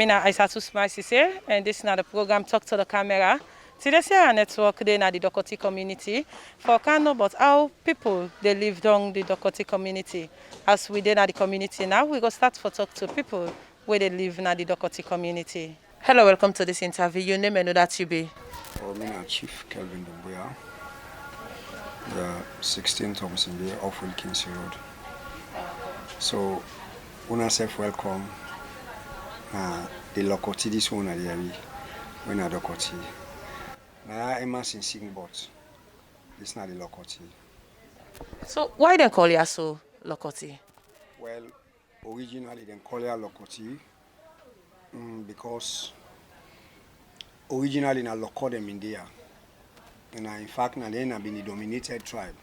Mina Isatu Smile Sesay, and this is the program Talk to the Camera. Today, our network they na the Docoty community for kind of about how people they live down the Docoty community. As we did at the community now, we go start for talk to people where they live in the Docoty community. Hello, welcome to this interview. Your name and who that you be? Oh, Mina Chief Kelvin Dumbuya, the 16 Thompson Bay off Wilkinson Road. So, when I say welcome, the Docoty this one are when I Docoty. Now I'm in sing but it's not the Docoty. So why they call you so Docoty? Well, originally they call it Docoty because originally na Loko them in there. And in fact na they have been the dominated tribe.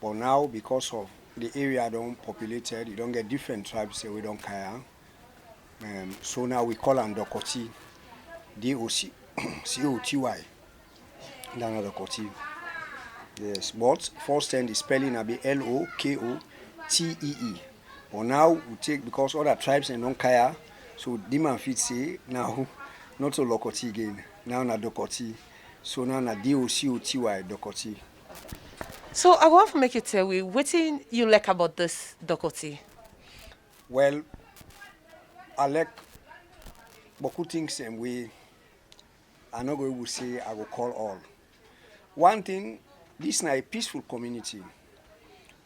But now because of the area don't populated, you don't get different tribes say we don't care. So now we call them Docoty. D-O-C-O-T-Y. That's Docoty. Yes, but first time the spelling will be L-O-K-O-T-E-E. But now we take, because other tribes and don't care, so Dima fit say now not so Docoty again. Now na Docoty. So now na D-O-C-O-T-Y Docoty. So I want to make you tell me what you like about this Docoty. Well, I like beaucoup things and we are not going to say I will call all. One thing, this is a peaceful community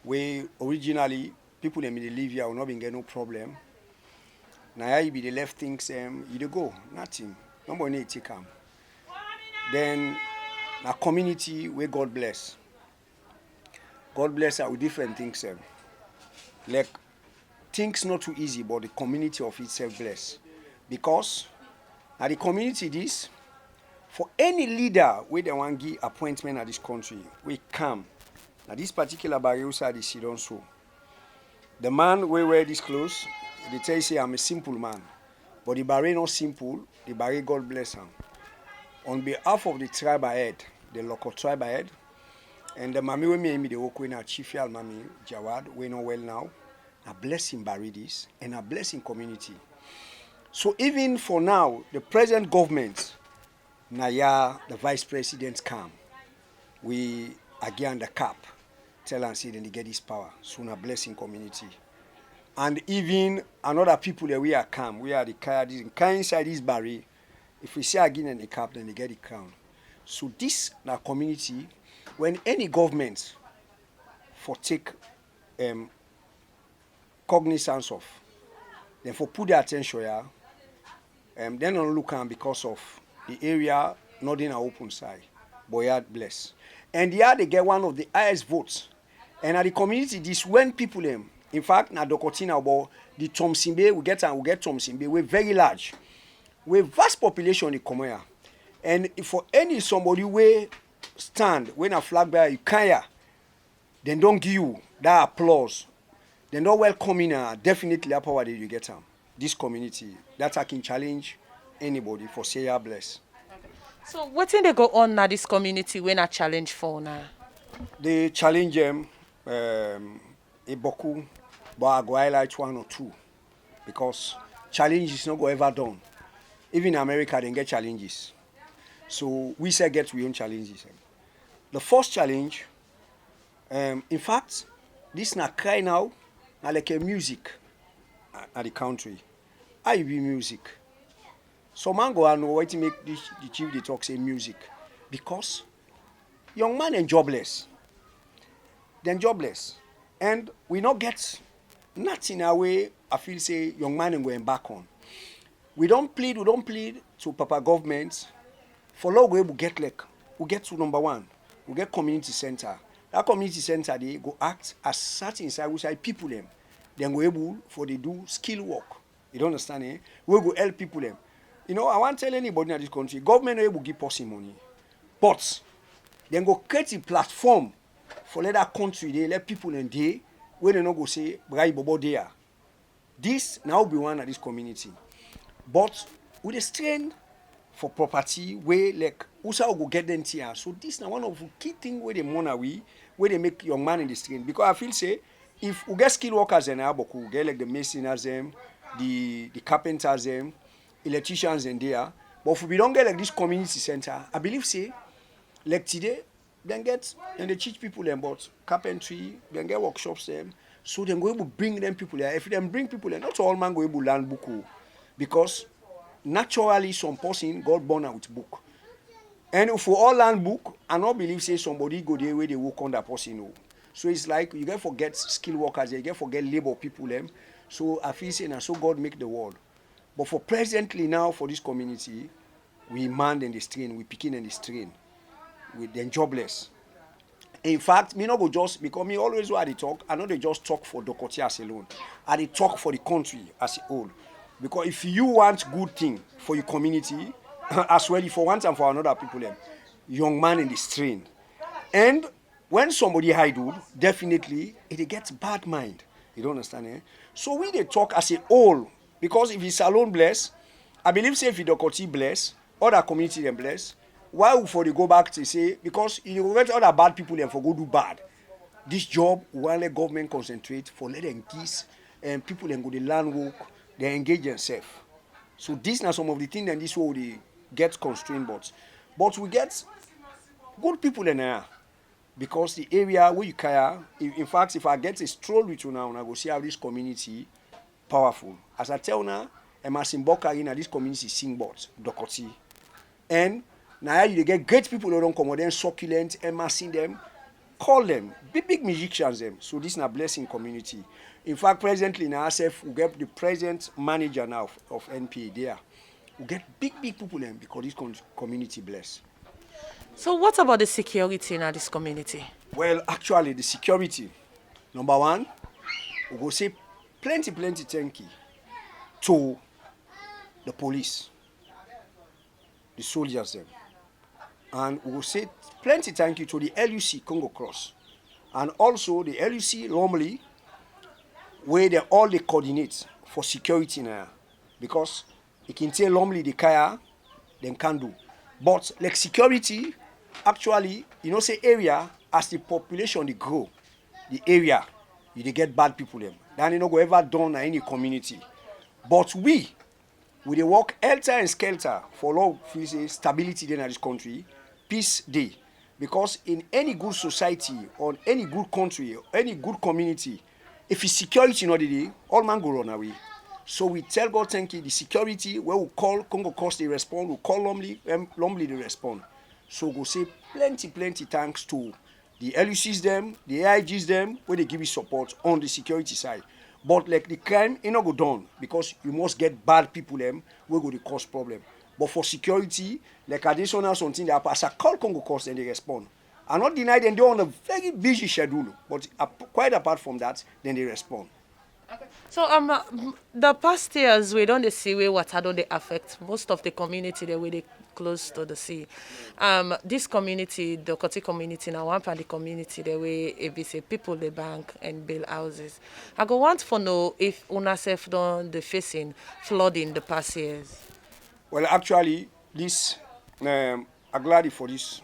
where originally people that live here will not be get no problem. Now you be the left things you go, nothing. Nobody need to come. Then a community where God bless. God bless her with different things. Like things not too easy, but the community of itself bless. Because at the community this, for any leader where they want to give appointment at this country, we come. Now this particular barrier side is sit down so. The man we wear this clothes, they tell you say I'm a simple man. But the barrier not simple, the barrier God bless him. On behalf of the tribe ahead, the local tribe ahead, and the mami we me the work with our chief mami Jawad, we know well now. A blessing bury this and a blessing community. So even for now, the present government, Naya, the vice president come. We again the cap, tell and say then they get this power. So a blessing community. And even another people that we are come, we are the kind inside this barrier. If we say again in the cap, then they get the crown. So this na community, when any government for take cognizance of, then for put their attention here, then don't look at because of the area not in an open side. Boyard bless. And here they get one of the highest votes. And at the community, this when people in fact na Docoty now, but the Thompson Bay, we get Thompson Bay, we're very large. We vast population in Komoya. And if for any somebody we stand when a flag bearer you can't, then don't give you that applause. Then don't welcome in definitely a power that you get this community. That I can challenge anybody for say ya bless. So what thing they go on now this community when a challenge for now? They challenge them a boku, but I go highlight one or two because challenge is not go ever done. Even in America they get challenges. So we say get we own challenges. The first challenge, in fact, this na cry now, na like a music at the country. How you be music? So man go and know why to make the chief they talk say music. Because young man and jobless. Then jobless. And we not get nothing away I feel say young man and going back on. We don't plead to Papa government for long we get to number one. We get community center. That community center they go act as certain inside people them. Then we able for they do skill work. You don't understand eh? We go help people them. You know, I won't tell anybody in this country, government will give person money. But then go create a platform for let that country they let people in there where they not go say Brai Bobo there. This now be one of this community. But with a strain for property where like also go get them here. So this now one of the key things where they money where they make young man in the strain. Because I feel say if we get skilled workers in Aboku, we get like the masoners them, the carpenters them, electricians in there. But if we don't get like this community center, I believe say, like today, then get and they teach people them about carpentry, then get workshops them. So then go able to bring them people there. If they bring people there, not all man go able to learn book. Because naturally some person got born out with book. And if we all learn book, I not believe say somebody go there where they work on that person. No. So it's like you get forget skilled workers, you get forget labor people them. So I feel saying so God make the world. But for presently now for this community, we man in the strain, we picking in the strain, we then jobless. In fact, me not go just because me always where I talk, I know they just talk for Docoty as alone. I they talk for the country as a whole. Because if you want good thing for your community, as well for once and for another people them, young man in the strain. And when somebody hide wood, definitely it gets bad mind. You don't understand, eh? So we they talk as a whole. Because if it's alone blessed, I believe say if Docoty bless, other community them bless. Why for they go back to say because you get other bad people them for go do bad. This job while the government concentrate for let them kiss and people then go the land work, they engage themselves. So these are some of the things and this way they get constrained but we get good people in there. Because the area where you care, in fact, if I get a stroll with you now, I go see how this community powerful. As I tell now, I'm a Simboka in this community sing bots, Docoty. And now you get great people who don't come then succulent, amassing them, call them, big musicians them. So this is a blessing community. In fact, presently now, we get the present manager now of NPA there. We get big people them because this community bless. So what about the security in this community? Well, actually, the security, number one, we go say plenty thank you to the police, the soldiers them. And we will say plenty thank you to the LUC Congo Cross. And also the LUC normally, where they all they coordinate for security now. Because it can tell normally the kaya, then can do. But like security, actually, you know, say area, as the population they grow, the area, you get bad people them. Then you know go ever done in any community. But we they work helter and skelter for long stability in this country, peace day. Because in any good society or any good country, or any good community, if it's security not the day, all man go run away. So we tell God thank you, the security, where we call Congo Coast, they respond, we call Lumley, they respond. So go say plenty thanks to the LUCs them, the AIGs them, where they give you support on the security side. But like the crime, it not go down because you must get bad people them, where go to cause problem. But for security, like additional something that as I call Congo Coast and they respond. I'm not denying them, they're on a very busy schedule, but quite apart from that, then they respond. So the past years we don't see where water don't they affect most of the community the way they close to the sea. This community, the Docoty community now one part of the community the way if say people they bank and build houses. I go want to know if UNASEF don't the facing flooding the past years. Well, actually, this I'm glad for this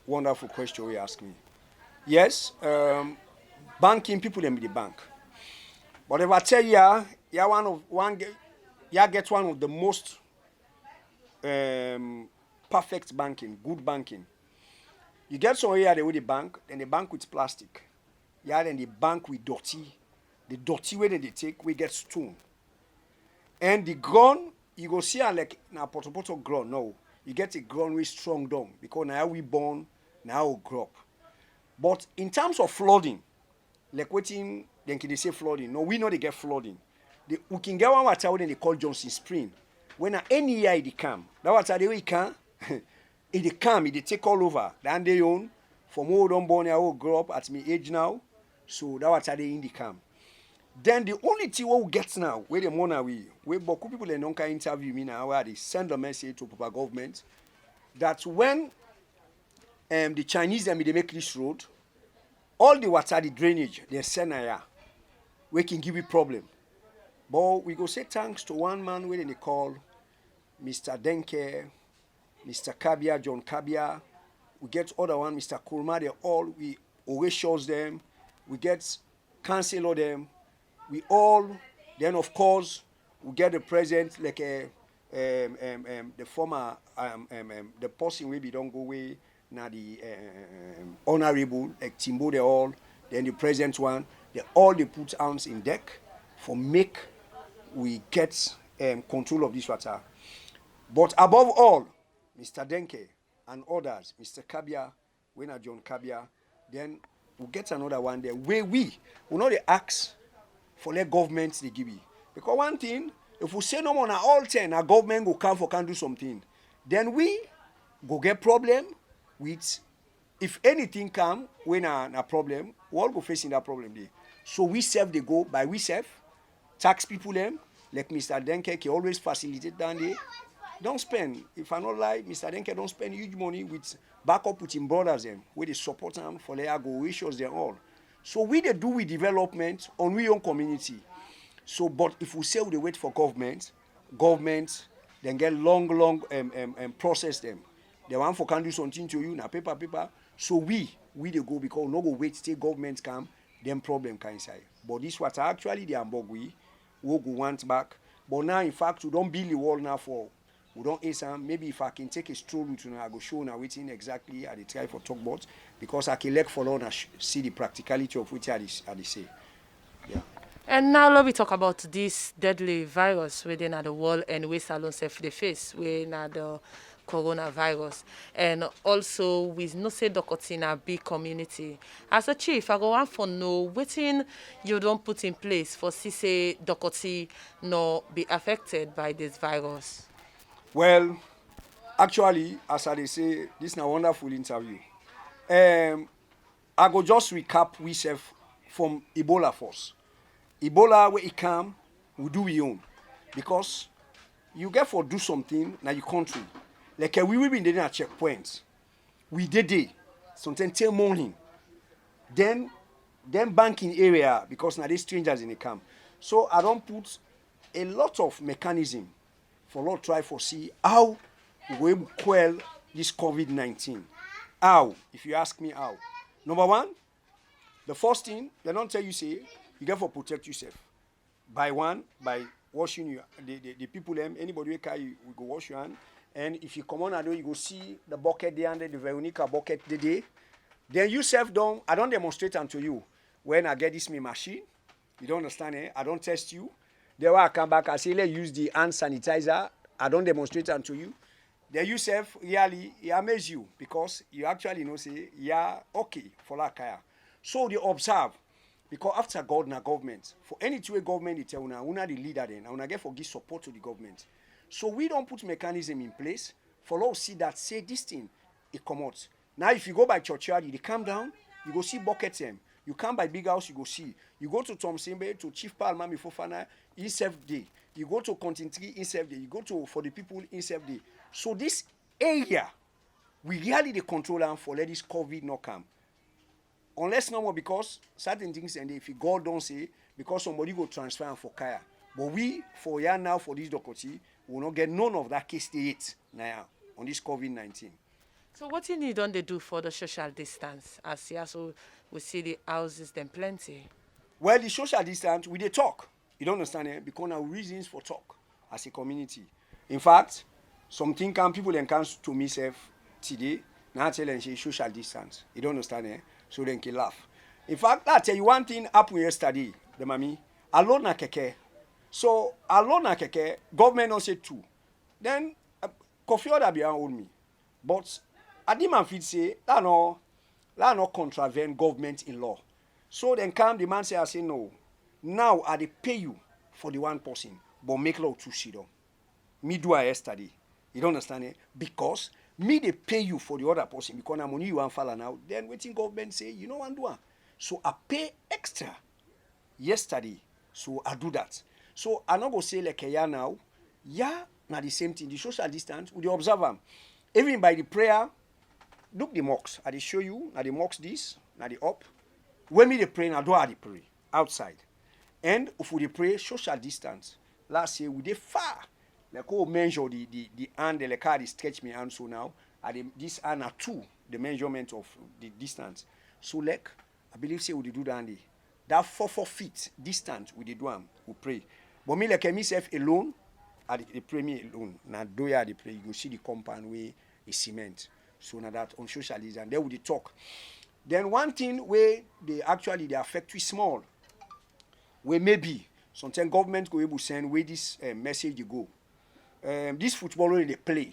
wonderful question you asked me. Yes, banking people them be the bank. But if I tell you, you get one of the most perfect banking, good banking. You get some here they with the bank, then they bank with plastic. Yeah, then they bank with dirty. The dirty way that they take, we get stone. And the ground, you go see like now poto ground now. You get a ground with strong down because now we born, now we grow up. But in terms of flooding, like waiting. Then can they say flooding? No, we know they get flooding. We can get one water when they call Johnson Spring. When any year it come, that water they will come, it come, it take all over. Then they own from old on born, I will grow up at my age now. So that water they in the come. Then the only thing we get now, where the money where Boku people don't can interview me now, where they send a message to Papa government that when the Chinese they make this road, all the water, the drainage, they send here. We can give you problem. But we go say thanks to one man when they call Mr. Denke, Mr. Kabia, John Kabia. We get other one, Mr. Kurma, they all, we always shows them. We get councilor them. We all, then of course, we get the president, like the former the person will be don't go away now the honorable like Timbo they all then the present one they all they put arms in deck for make we get control of this water. But above all, Mr. Denke and others, Mr. Kabia, when John Kabia, then we'll get another one there where we will not ask for the government they give you. Because one thing, if we say no more now all 10, our government will come for can do something. Then we go get problem with if anything come when a problem, we all go facing that problem there. So we serve the go by we serve, tax people them, like Mr. Denke he always facilitate down there. Don't spend, if I not lie, Mr. Denke don't spend huge money with back up with him brothers them, where they support them for their go issues them all. So we they do with development on we own community. So, but if we say we wait for government then get long process them. They want for can do something to you, na paper. So we they go because we no go wait till government come, then problem can inside. But this what actually the ambog we go want back. But now in fact we don't build the wall now for we don't answer. Maybe if I can take a stroll with you now, I go show now waiting exactly at the try for talk about because I can let follow and see the practicality of which I say. Yeah. And now let me talk about this deadly virus within the world and we salon self the face within the coronavirus. And also we no say Docoty in a big community. As a chief, I go want for know what you don't put in place for say Docoty no be affected by this virus. Well, actually, as I say, this is a wonderful interview. I go just recap we serve from Ebola first. Ebola, where it come, we do we own. Because you get for do something na your country. Like we will be in a checkpoint. We did it. Sometimes till morning. Then banking area, because now they strangers in the camp. So I don't put a lot of mechanism for Lord try for see how we will quell this COVID-19. How? If you ask me how. Number one, the first thing, they don't tell you say, you get for protect yourself. By washing you, the people, anybody who carry you, we go wash your hand. And if you come on and you go see the bucket there under the Veronica bucket today, then you self don't, I don't demonstrate unto you. When I get this me machine, you don't understand it, I don't test you. Then when I come back, I say, let's use the hand sanitizer, I don't demonstrate unto you. Then you self really, it amaze you because you actually know say, yeah, okay, for that kaya. So they observe. Because after God na government, for any two-way government, they tell una the leader then, and una get for give support to the government. So we don't put mechanism in place for us see that say this thing, it come out. Now if you go by churchyard, they come down, you go see buckets them. You come by big house, you go see. You go to Tom Simbe, to Chief Palma Mifofana, in self-day. You go to Continental in self-day. You go to for the people in self-day. So this area, we really the control them for let this COVID not come. Unless no more because certain things and if God don't say because somebody go transfer them for Kaya. But we for here now for this Docoty will not get none of that case state now on this COVID-19. So what you need on they do for the social distance? As here, so we see the houses them plenty. Well, the social distance we they talk. You don't understand it because now reasons for talk as a community. In fact, something can people encounter to myself today. Now I tell them say social distance. You don't understand it. So then can laugh. In fact, I tell you one thing happened yesterday, the mommy. Alone na keke. So alone na keke, government don't say two. Then coffee order be hold me. But I didn't feel say that no contravene government in law. So then come the man say I say no. Now I they pay you for the one person, but make law two sit down. Me do I yesterday. You don't understand it? Because me they pay you for the other person because I'm only you want follow now. Then waiting government say you know what do. So I pay extra yesterday. So I do that. So I not go say like a year now. Yeah, now the same thing. The social distance with the observer. Even by the prayer, look the mocks. I they show you now the mocks this, now the up. When me they pray, now do I pray outside. And if we pray social distance, last year we did far. Like oh measure the hand, the card stretch me hand so now. This hand are two, the measurement of the distance. So like I believe say we do that 4 feet distance we do we pray. But me like myself alone, at the premier alone. Now do you the play, you go see the compound where is cement. So now that on socialism, and there will talk. Then one thing where they affect we small. Where maybe sometimes government go able to send where this message you go. This football only they play.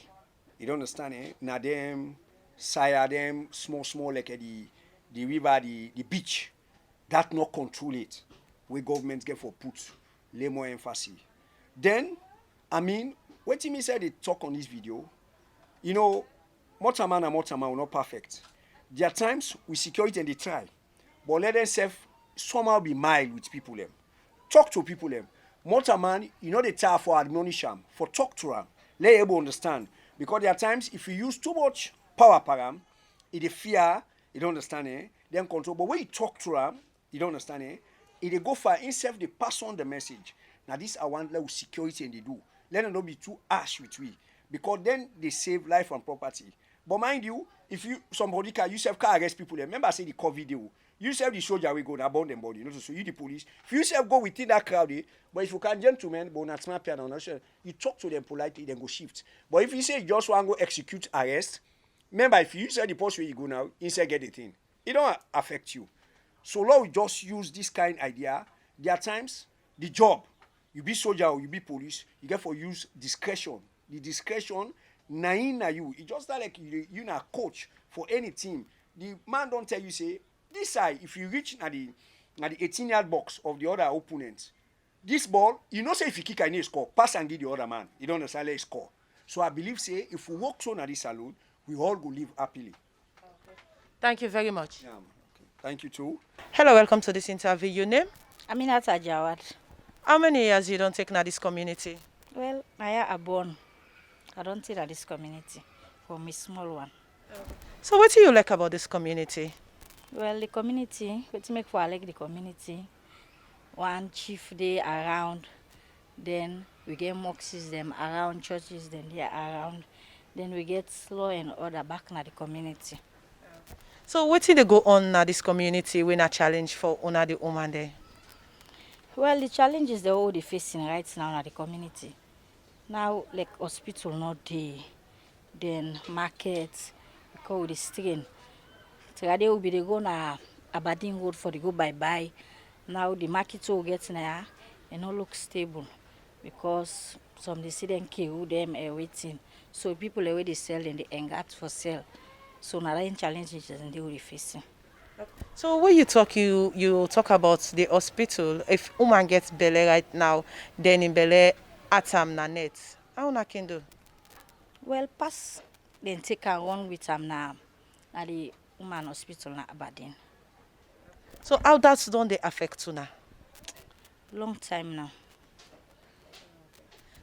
You don't understand, eh? Now them sire them small like the river, the beach. That not control it. Where government get for put lay more emphasis. Then, I mean, what me said they talk on this video, you know, Motaman and Motaman are not perfect. There are times we secure it and they try. But let them somehow be mild with people them. Talk to people them. Motaman, you know the time for admonition, for talk to them. Let able understand. Because there are times if you use too much power param, it fear, you don't understand it, then control. But when you talk to them, you don't understand it, it go far instead they pass on the message. Now this I want level security and they do. Let them not be too harsh with we. Because then they save life and property. But mind you, if you somebody can yourself can arrest people, remember I say the COVID deal. You self the soldier we go and burn them body, you know, so you the police. If you self go within that crowd, but if you can gentlemen, but not smart piano, you talk to them politely, then go shift. But if you say you just want to go execute arrest, remember if you say the post where you go now, inside get the thing, it don't affect you. So now we just use this kind of idea. There are times the job, you be soldier or you be police, you get for use discretion. The discretion, na you. It's just like you na coach for any team. The man don't tell you say this side. If you reach na the 18-yard box of the other opponent, this ball, you know say if you kick I need score, pass and give the other man. You don't necessarily score. So I believe say if we work so na this alone, we all go live happily. Okay. Thank you very much. Yeah, okay. Thank you too. Hello, welcome to this interview. Your name? Aminata Jawad. How many years you don't take na this community? Well, I am born. I don't think that this community for me small one. So what do you like about this community? Well, the community, what make for I like the community, one chief day around, then we get mosques them around, churches then they are around, then we get law and order back in the community. So what did they go on na this community when a challenge for una the woman there? Well, the challenges they're all facing right now in the community. Now, like hospital not there, then markets, because with the strain. Today will be they go na Aberdeen Road for the go bye. Now the market will get there and not look stable because some they see them kill them waiting. So people already sell and they engage for sale. So now that challenges and they will be facing. So when you talk about the hospital, if woman gets belly right now, then in belly atam na net. How na can do? Well, pass then take her one with now at the woman hospital na Aberdeen. So how that's don't they affect you now? Long time now.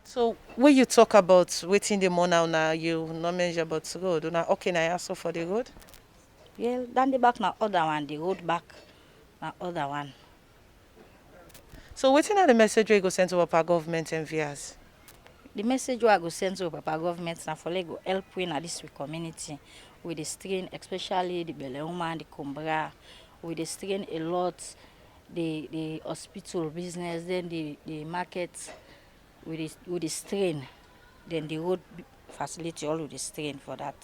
So when you talk about waiting the money now, you not mention about road. Now okay, now also for the road. Yeah, then the back na other one, the road back na other one. So waiting at the message we go send to our government and viewers. The message we go send to our government na for like go help we na this community with the strain, especially the Leone, the Cumbra, with the strain a lot, the hospital business, then the market with the strain, then the road facility all with the strain for that.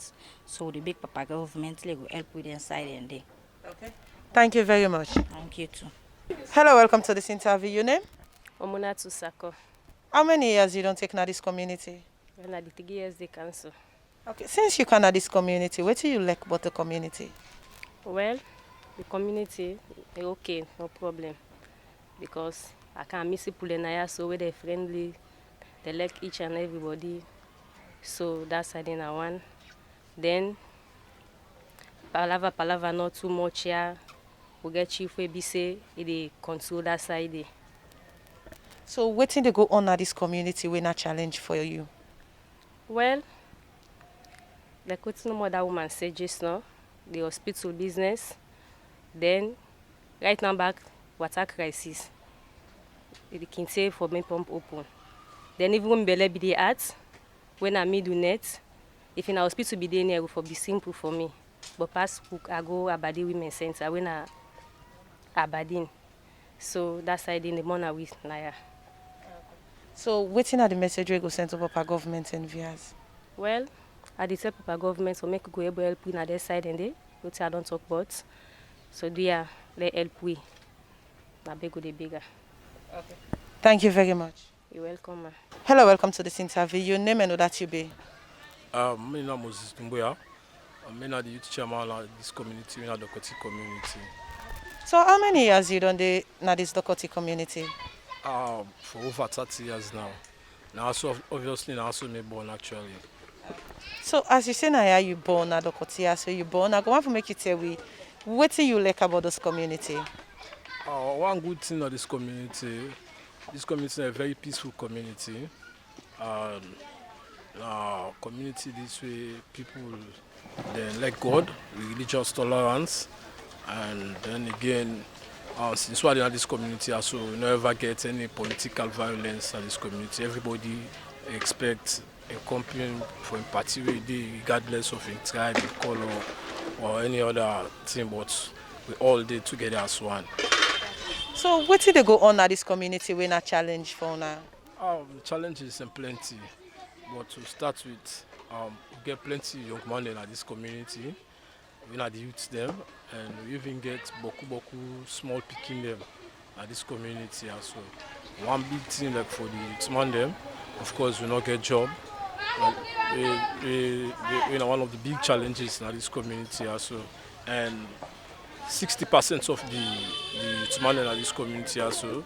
So the big papa government will help with inside and day. Okay. Thank you very much. Thank you too. Hello, welcome to this interview. Your name? Omunatu Sako. How many years you don't take na this community? When I did 3 years they cancel. Okay, since you can na this community, what do you like about the community? Well, the community is okay, no problem. Because I can miss people in here, so they're friendly, they like each and everybody. So that's I didn't want. Then palava not too much here. We get chief we be say they control that side. So what thing they go on at this community when a challenge for you? Well, like what's no more that woman said just now, the hospital business. Then right now back water crisis. The can say for me pump open. Then even when belly be the at, when I do net, if in a hospital be there near for be simple for me. But past I go Aberdeen Women's Center when I Aberdeen. So that's why in the morning with Naya. So wetin are the message wey go send to Papa government and viewers? Well, I dey tell Papa government so make we go able help we na their side and dey, wetin I don talk about. So they help we. Na big go dey bigger. Okay. Thank you very much. You're welcome, ma. Hello, welcome to this interview. Your name and who that you be? My name is Moses Dumbuya. I'm the youth chairman of this community, in the Docoty community. So how many years you done dey na this Docoty community? For over 30 years now. Now, so obviously, now also me born actually. So as you say now, yeah, you born at Docoty, so you born. I go want to make you tell we, what do you like about this community? One good thing of this community is a very peaceful community. Community this way, people they like God, religious tolerance, and then again, since we are in this community, also we never get any political violence in this community. Everybody expects a company for a party regardless of a tribe, color, or any other thing, but we all did together as one. So what did they go on at this community when a challenge for now? Challenges and plenty, but to start with, we get plenty young men in this community. We are the youth them, and we even get boku small picking them at this community as well. One big thing like for the youth man them, of course, we not get job. We one of the big challenges in this community also, and 60% of the youth man in this community also,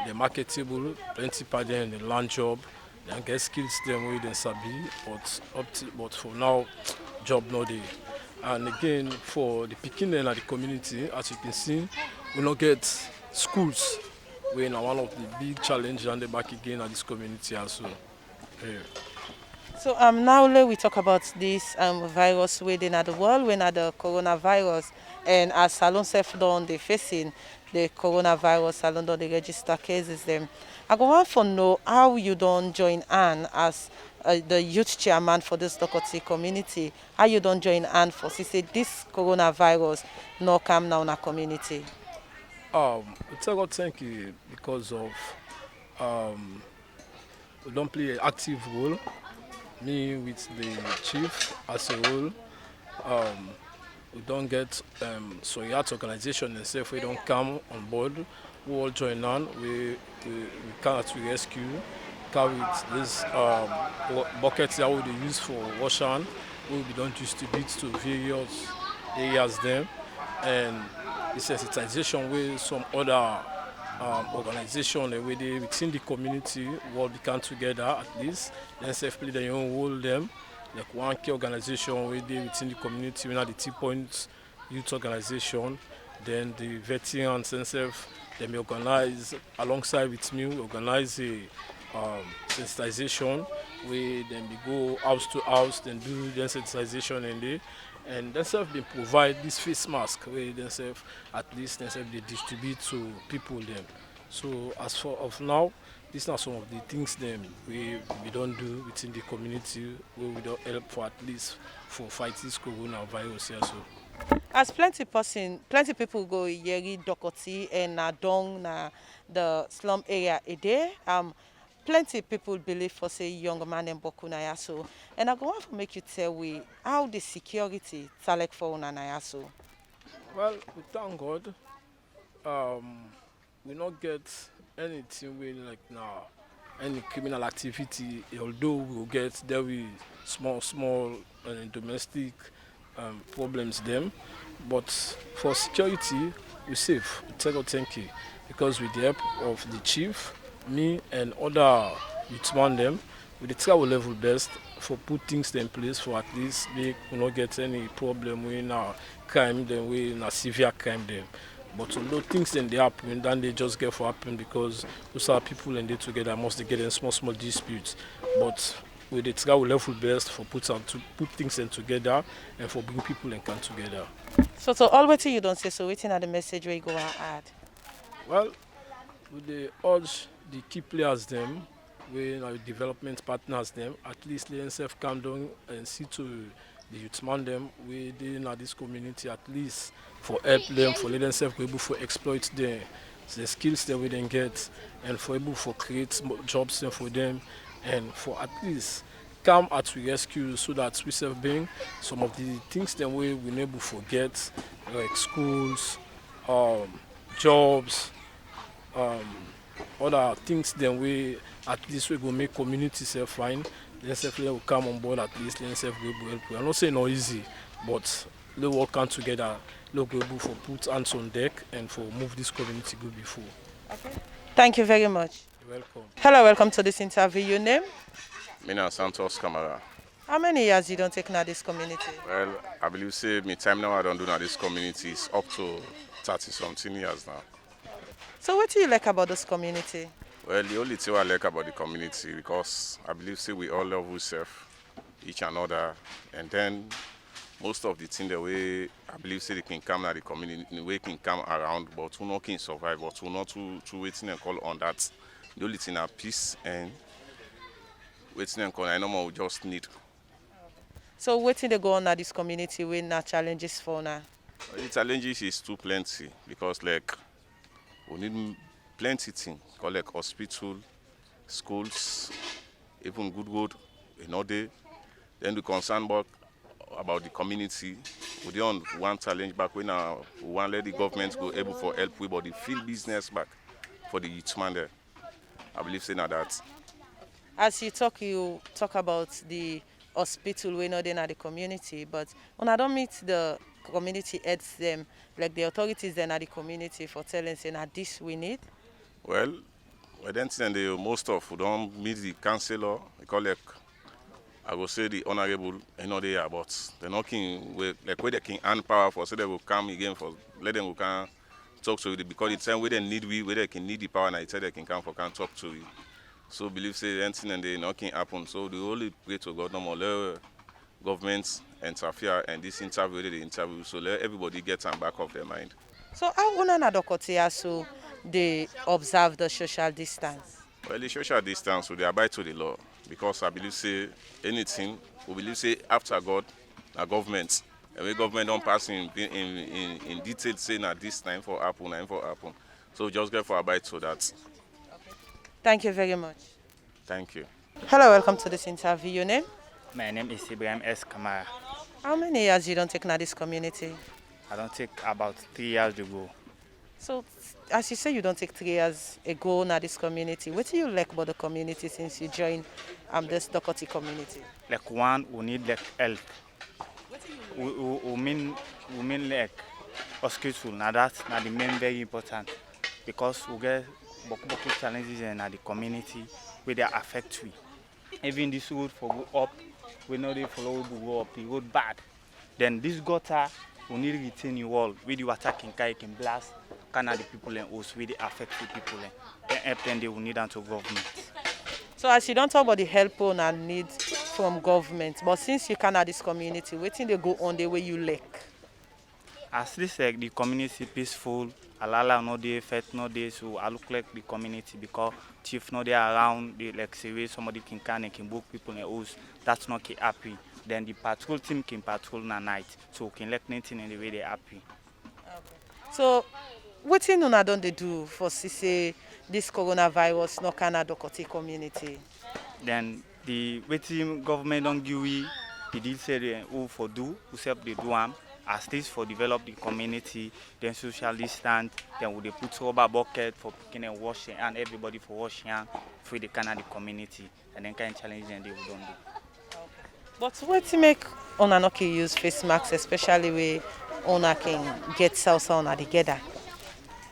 they're marketable, plenty per them, they land job, they get skills them way they sabi, but for now, job no dey. And again, for the picking in the community, as you can see, we don't get schools. We're one of the big challenges and the back again at this community also. Yeah. So now we talk about this virus within the world, when the coronavirus, and as Salon Self done they facing the coronavirus, Salon done they register cases them. I go want to know how you don't join Anne as the youth chairman for this Docoty community. How you don't join Anne for say this coronavirus no come now in our community? Thank you because of we don't play an active role. Me with the chief as a whole, we don't get so yacht organization themselves. We don't come on board. We all join on. We cannot rescue. Carry this buckets that we use for wash on. We don't distribute to various areas there, and the sensitization with some other organization within the community will come together at least. Then self-play their own role them. Like one key organization within the community, we have the T-Point Youth Organization. Then the veterans themselves, they may organize alongside with me, organize a sensitization where then we go house to house, then do the sensitization and themselves they provide this face mask where themselves at least themselves they distribute to people them. So as for of now, these are some of the things them we don't do within the community where we don't help for at least for fight this coronavirus here. So as plenty people go Yeri, Docoty and Nadong na the slum area a day. Plenty people believe for say young man and Bokuna Yaso. And I go on to make you tell we how the security select for Unayaso. Well, we thank God. We not get anything with like now any criminal activity, although we will get there with small domestic problems them. But for security, we safe. We take out thank you because with the help of the chief, me and other youthman them, we try our level best for put things in place for at least we will not get any problem with our crime then we in a severe crime them. But although things then they happen, then they just get for happen because those are people and they together must they get in small disputes. But we try our level best for put things in together and for bring people and come together. So all what you don't say so waiting at the message where you go and add. Well, we urge the key players them, we our development partners them, at least they themselves come down and see to the youthman them, we did in this community at least for help them, for let themselves be able to exploit them the skills that we then get, and for able for create jobs then for them, and for at least come at we rescue so that we serve being some of the things that we able forget, like schools, jobs, other things then we at least we go make community self fine. Then self will come on board at least. Then self will help. I'm not saying no easy, but they work on together. They go able for put hands on deck and for move this community go before. Okay. Thank you very much. You're welcome. Hello, welcome to this interview. Your name? Mina Santos Camara. How many years you don't take now this community? Well, I believe say me time now I don't do now this community is up to 30 something years now. So what do you like about this community? Well, the only thing I like about the community because I believe say we all love ourselves, each another, and then most of the things the way I believe say they can come now the community, the way can come around, but who not can survive, but who not to waiting and call on that. The only thing are peace and waiting and call. I know more we just need. So what they go on at this community with now challenges for now? The challenges is too plenty because like we need plenty things, call like hospital, schools, even good, day. Then the concern about the community. We don't want challenge back when we want let the government go able for help with but the field business back for the youth man there. I believe saying that. As you talk about the hospital we know in the community, but when I don't meet the community heads them, like the authorities then at the community for telling saying that this we need. Well, then the most of who don't meet the councillor, they call like I will say the honorable, they are, but they're not king like where they can hand power for so they will come again for let them can talk to you because it's time where they need where they can need the power and I tell they can come for can talk to you. So believe say anything and they not can happen. So the only pray to God no more let governments interfere and this interview they interview so let everybody get on back of their mind. So how una Docoty so they observe the social distance? Well, the social distance, so they abide to the law because I believe say anything, we believe say after God, the government, and when government don't pass in detail saying that this time for happen, so we just get for abide to that. Thank you very much. Thank you. Hello, welcome to this interview. Your name? My name is Ibrahim S. Kamara. How many years you don't take now this community? I don't take about 3 years to go. So, as you say, you don't take 3 years ago now this community. What do you like about the community since you joined this Docoty community? Like one, we need like help. We mean like hospital. Now that's not the main very important because we get beaucoup challenges in the community where they affect we. Even this road for go up, we know they follow go up the road bad. Then this gutter, we need to retain the wall where the water can blast. Can the people and us where they affect the people and help them they will need to government. So as you don't talk about the help on and need from government, but since you can have this community, what thing they go on the way you like? As this like the community peaceful, alala no dey, effect no dey, so I look like the community because chief no dey around, they like say where somebody can book people in the house, that's not keep happy. Then the patrol team can patrol na night, so can like nothing in the way they happy. Okay. So what thing una don't they do for say this coronavirus no can Docoty community? Then the waiting government don't give we the deal say who for do, who self they do as this for develop the community, then social distance, then we they put rubber bucket for picking and washing and everybody for washing for the can the community and then kind of challenge and they will don't do. But what to make una not use face masks, especially where una can get cells on together?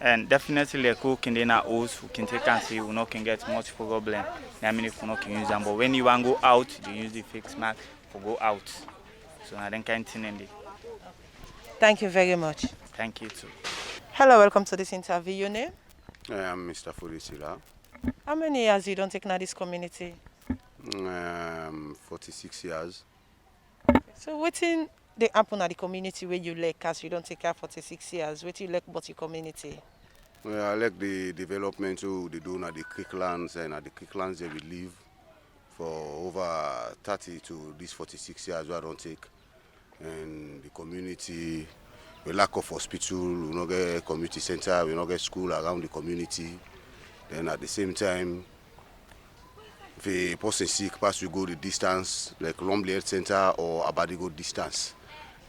And definitely like who can then house who can take and see we not can get much problem. I mean if we not can use them, but when you want to go out, you use the face mask for go out. So I then kind of thing in there. Thank you very much. Thank you too. Hello, welcome to this interview. Your name? I am Mr. Furisila. How many years you don't take now this community? 46 years. So what thing they happen at the community where you like as you don't take care 46 years? What you like about your community? Well, I like the developmental they do at the creeklands and at the creeklands they will live for over 30 to these 46 years where I don't take. And the community we lack of hospital, we not get community center, we not get school around the community. Then at the same time, if a person sick, pass we go the distance, like Lumley Health Center or Abadi go distance.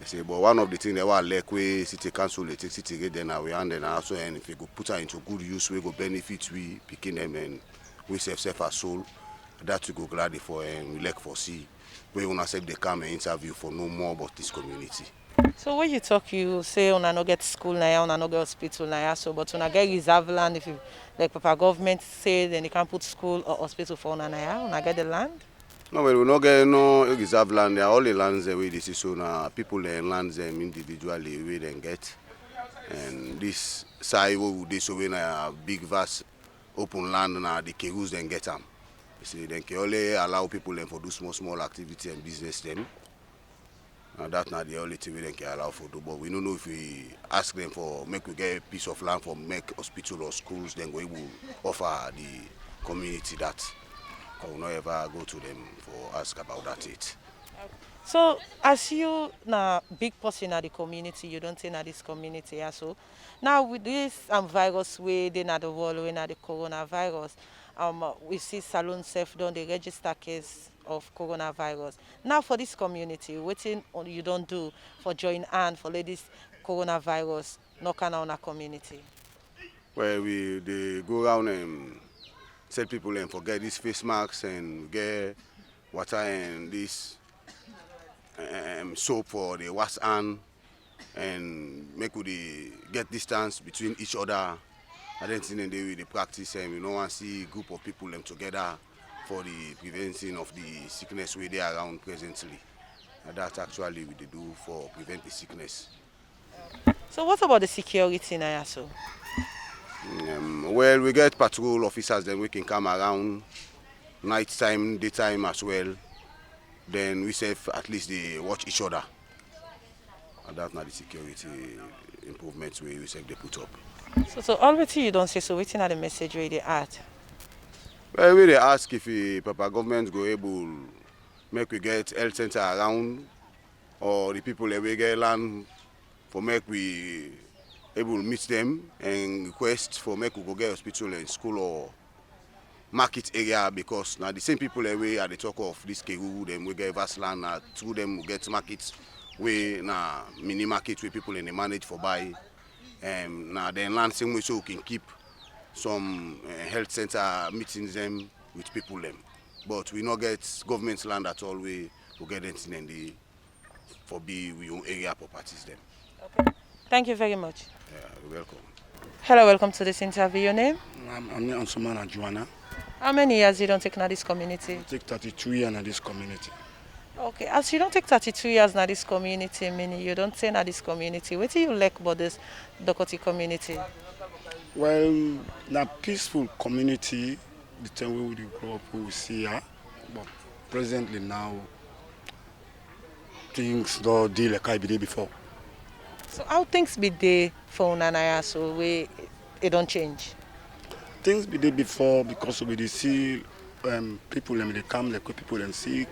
I say, but one of the things that were like we city council, they take city get then we and then also, and if we go put her into good use, we go benefit we picking them and we self as soul. That we go glad for and we like for see. We wanna say they come and interview for no more about this community. So when you talk, you say una no get school now, una no get hospital now, so but una get reserve land. If you like, Papa government say then they can put school or hospital for una get the land. No, well, we not get no reserve land. There are all the lands where this is so now people land them individually where they get. And this side where they so when a big vast open land now the Kegus then get them. You see, then can only allow people them for do small activity and business them. And that's not the only thing we can allow for do. But we don't know if we ask them for make we get a piece of land for make hospital or schools, then we will offer the community that. I will not ever go to them for ask about that it. So as you now big person in the community, you don't say in this community, yeah, so now with this virus where they not the world, we not the coronavirus, we see salon self done the register case of coronavirus. Now for this community, waiting you don't do for join hand for ladies coronavirus knock on our community. Where they go around and tell people and forget these face masks and get water and this soap for the wash hand and make we get distance between each other. I don't think they practice and we don't want to see a group of people them together for the prevention of the sickness where they are around presently. And that's actually what they do for prevent the sickness. So what about the security in Ayaso? Well, we get patrol officers, then we can come around night time, daytime as well. Then we say at least they watch each other. And that's not the security improvements we say they put up. So already you don't say so, waiting at the message where they add. Well, we they ask if the Papa government go able make we get health center around or the people that we get land for make we able to meet them and request for make we go get hospital and school or market area because now the same people that we at the talk of this Kegu, them we get vast land through them we get markets where na mini market where people in the manage for buy now then land same way so we can keep some health center meetings them with people them. But we not get government land at all we get anything in the for be we own area properties them. Okay. Thank you very much. Yeah, you're welcome. Hello, welcome to this interview. Your name? I'm Ansumana Joanna. How many years you don't take now this community? I take 32 years in this community. Okay, as you don't take 32 years now this community, meaning you don't say now this community, what do you like about this Docoty community? Well, na peaceful community, the time we grow up, we see her, but presently now, things don't deal like I did before. So how things be there for Unanaya so it don't change? Things be there before because we see people they come, like people and sick,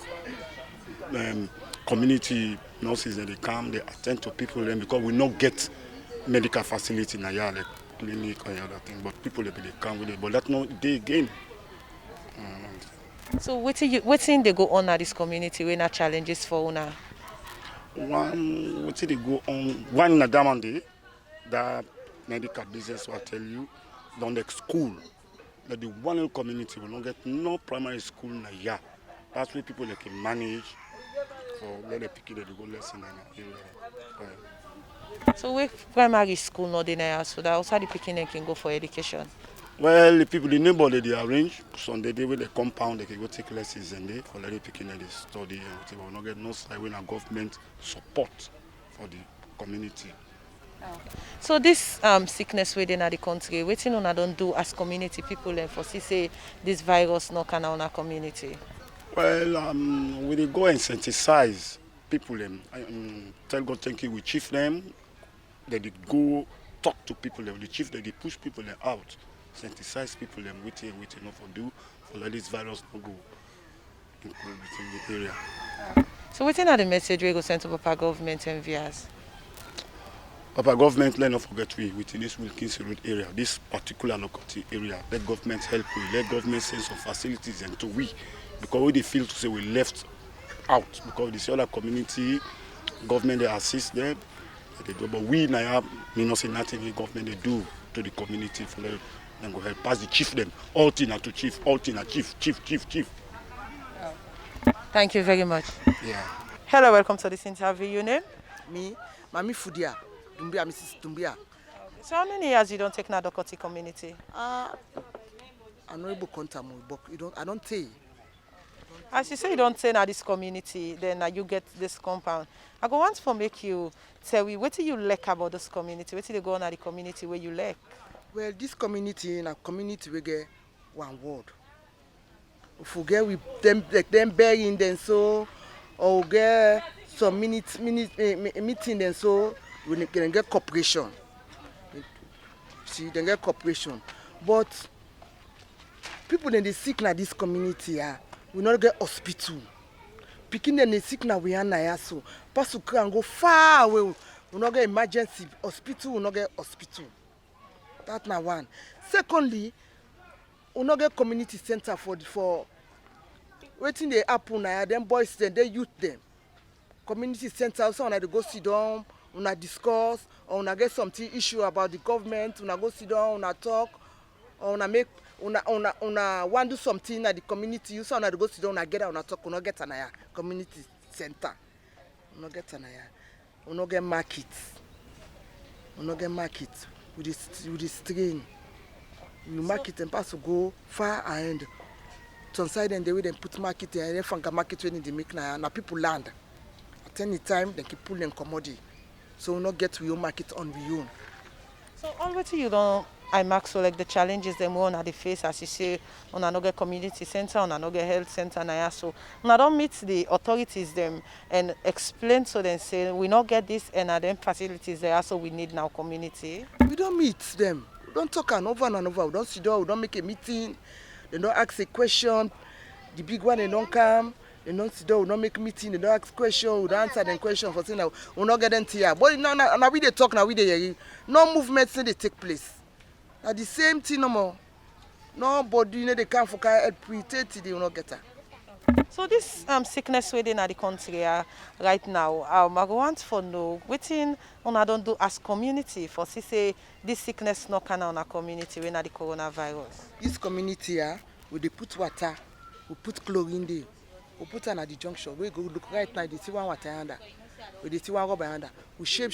community nurses they come, they attend to people because we not get medical facility in a year, like clinic or other thing, but people they come with it, but that's not day again. So what they go on at this community when are challenges for Una? What they go on? One in a Damande, that medical business will tell you, don't like school. That the one community will not get no primary school in a year. That's where people like can manage for let the pick it to go lesson in the area. So with primary school not in there, so that outside the picking can go for education. Well, the people, the neighbor they arrange Sunday day with the compound they can go take lessons and they for let the picking they study and whatever. Will not get no side when a government support for the community. Okay. So this sickness within the country, what you know don't do as community people for say this virus no can on our community? Well, we dey go and sensitize people tell God thank you, we chief them, they go talk to people the chief they push people out, sensitize people with enough for do for let this virus no go within the area. So within the message we go send to Papa government and viewers? Papa government, let not forget we within this Wilkins Road area, this particular Docoty area. Let government help we, let government send some facilities and to we, because we they feel to say we left out because this other community government they assist them, they do, but we now me not say nothing the government they do to the community for them and go help pass the chief them all thing to chief, all thing chief. Thank you very much. Yeah. Hello, welcome to this interview. Your name? Me, Mami Fudia, Dumbia, Mrs. Dumbia. So how many years you don't take na Docoty community? I'm not able to contact me, but I don't tell you. As you say you don't say na this community, then you get this compound. I go want to make you tell me what do you like about this community? What do they go on at the community where you like? Well, this community in a community we get one word. If we get with them like them bearing them so, or we get some meeting them so, we can get cooperation. See, they get cooperation. But people in the sick na this community we not get hospital. Picking them the sick na we are na so. Pass can go far away. We not get emergency hospital. We not get hospital. That's na one. Secondly, we not get community center for waiting they happen na them boys then they youth them. Community center so when they go sit down, we discuss, or we get something issue about the government. We go sit down, we talk, or we make. Una want do something at the community. You saw na go sit down, una get out, una talk, una get anaya community center. Una get anaya. Una get market. Una get market with the string. We market and pass to go far and to side and the way they put market and then market when they make na people land. At any time they keep pulling commodity. So we not get your market on we own. So already you don't. I mark so like the challenges them on at the face as you say on another community center, on another health center, and so I don't meet the authorities them and explain so then say we not get this and them facilities there so we need now community. We don't meet them. We don't talk over and over. We don't sit down. We don't make a meeting. They don't ask a question. The big one they don't come. They don't sit down. We don't make a meeting. They don't ask question. We don't answer them question for saying we not get them here. But now we they talk now we they no movements they take place. At the same thing no more. Nobody they come for help we they will not get her. So this sickness within the country right now, I want to know within I don't do as community for say this sickness no can on a community when the coronavirus. This community we they put water, we put chlorine there, we put an at the junction. We go look right now, they see one water under, we they see one rubber under. We shape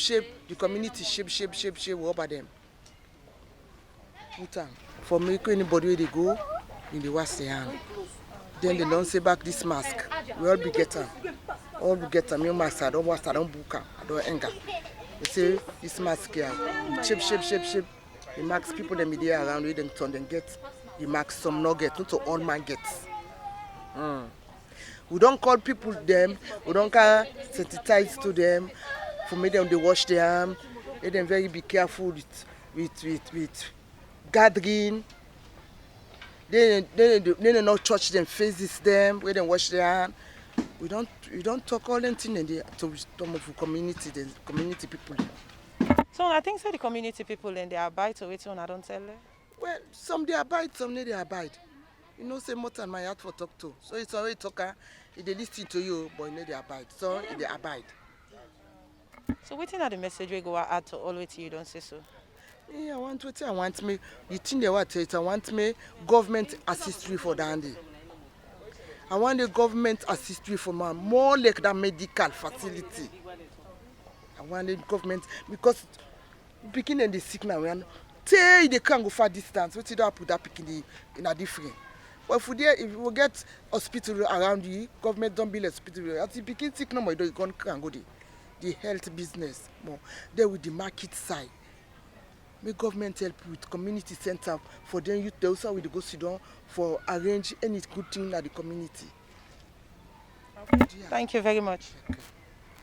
the community shape rubber them. For make anybody where they go, in the wash their hand. Then they don't say back this mask. We all be get them. All be get them. Your mask, I don't wash, I don't book, I don't anger. They say this mask here, shape. The mask people them there around with them turn them get the mask some not get, not to all man gets. We don't call people them, we don't call sensitize to them, for make them they wash their hands, let them very be careful with gathering. They not touch them, faces them, where they wash their hands. We don't talk all them things to some of the community people. So I think so the community people and they abide to it I don't tell them. Well, some they abide, some they abide. You know, say more than my heart for talk to. So it's already talker, if they listen to you, but you know they abide. So they abide. So waiting at the message we go add to all wait you don't say so. Yeah, I want me. The thing they want to I want me government assist me for Dandy. I want the government assist me for more like that medical facility. I want the government because picking in the sick now, they can't go far distance. What did I put that picking in a different? But if we get hospital around you, government don't build hospital. As you picking sick no more, you can't go the health business more. There with the market side. May government help with community center for them youth they also will go sit down for arrange any good thing at the community. Okay. Yeah. Thank you very much. Okay.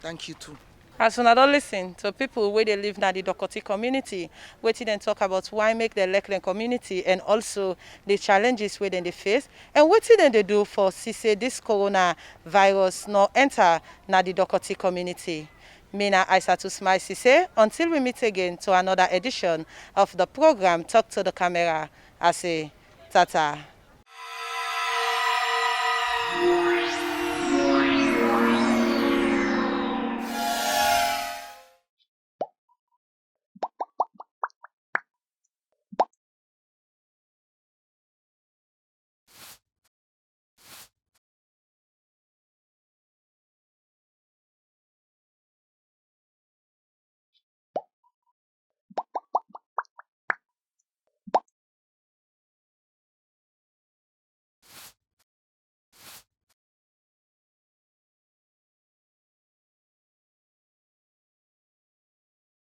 Thank you too. As soon as I listen to people where they live in the Docoty community, where they talk about why make the Lecklen community and also the challenges where they face, and what they do for say this coronavirus not enter the Docoty community. Mina Isatu Smile Sesay. Until we meet again to another edition of the program Talk to the Camera, I say tata.